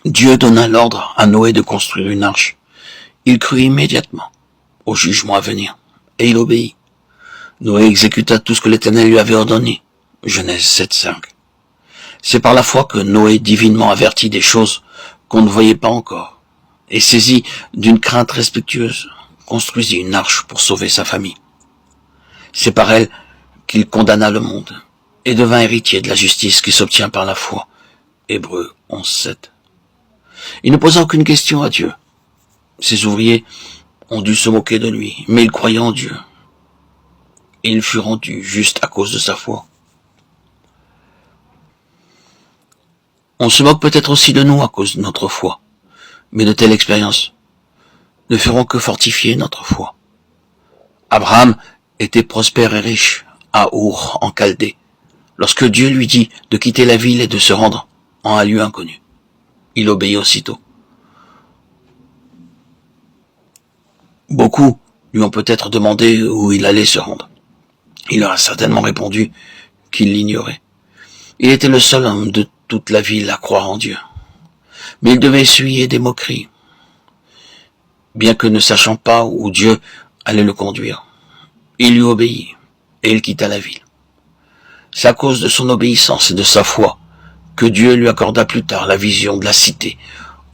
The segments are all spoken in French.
Dieu donna l'ordre à Noé de construire une arche. Il crut immédiatement au jugement à venir, et il obéit. Noé exécuta tout ce que l'Éternel lui avait ordonné. Genèse 7:5. C'est par la foi que Noé, divinement averti des choses qu'on ne voyait pas encore, et saisi d'une crainte respectueuse, construisit une arche pour sauver sa famille. C'est par elle qu'il condamna le monde, et devint héritier de la justice qui s'obtient par la foi. Hébreux 11:7. Il ne posa aucune question à Dieu. Ses ouvriers ont dû se moquer de lui, mais il croyait en Dieu. Et il fut rendu juste à cause de sa foi. On se moque peut-être aussi de nous à cause de notre foi, mais de telles expériences ne feront que fortifier notre foi. Abraham était prospère et riche à Our en Chaldée, lorsque Dieu lui dit de quitter la ville et de se rendre en un lieu inconnu. Il obéit aussitôt. Beaucoup lui ont peut-être demandé où il allait se rendre. Il leur a certainement répondu qu'il l'ignorait. Il était le seul homme de toute la ville à croire en Dieu. Mais il devait essuyer des moqueries, bien que ne sachant pas où Dieu allait le conduire. Il lui obéit, et il quitta la ville. C'est à cause de son obéissance et de sa foi que Dieu lui accorda plus tard la vision de la cité,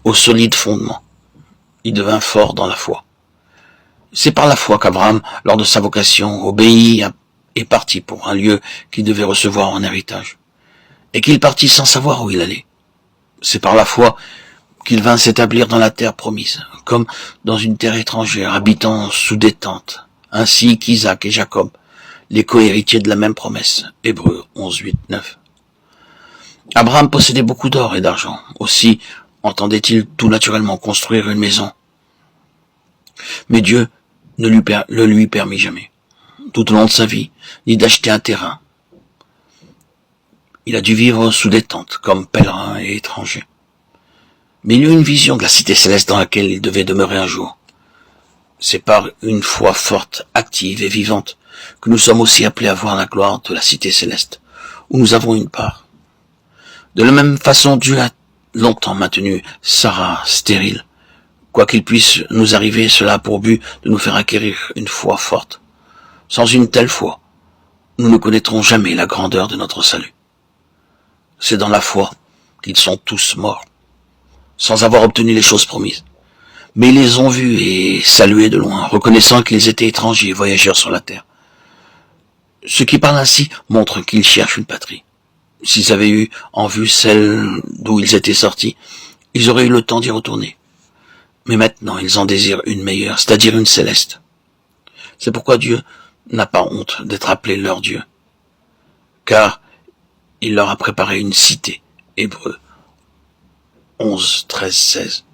au solide fondement. Il devint fort dans la foi. C'est par la foi qu'Abraham, lors de sa vocation, obéit et partit pour un lieu qu'il devait recevoir en héritage, et qu'il partit sans savoir où il allait. C'est par la foi qu'il vint s'établir dans la terre promise, comme dans une terre étrangère, habitant sous des tentes, ainsi qu'Isaac et Jacob, les cohéritiers de la même promesse. Hébreux 11:8-9. Abraham possédait beaucoup d'or et d'argent. Aussi entendait-il tout naturellement construire une maison. Mais Dieu ne le lui permit jamais, tout au long de sa vie, ni d'acheter un terrain. Il a dû vivre sous des tentes, comme pèlerin et étranger. Mais il eut une vision de la cité céleste dans laquelle il devait demeurer un jour. C'est par une foi forte, active et vivante que nous sommes aussi appelés à voir la gloire de la cité céleste, où nous avons une part. De la même façon, Dieu a longtemps maintenu Sarah stérile. Quoi qu'il puisse nous arriver, cela a pour but de nous faire acquérir une foi forte. Sans une telle foi, nous ne connaîtrons jamais la grandeur de notre salut. C'est dans la foi qu'ils sont tous morts, sans avoir obtenu les choses promises. Mais ils les ont vus et salués de loin, reconnaissant qu'ils étaient étrangers et voyageurs sur la terre. Ceux qui parlent ainsi montrent qu'ils cherchent une patrie. S'ils avaient eu en vue celle d'où ils étaient sortis, ils auraient eu le temps d'y retourner. Mais maintenant, ils en désirent une meilleure, c'est-à-dire une céleste. C'est pourquoi Dieu n'a pas honte d'être appelé leur Dieu, car il leur a préparé une cité. Hébreux 11, 13, 16.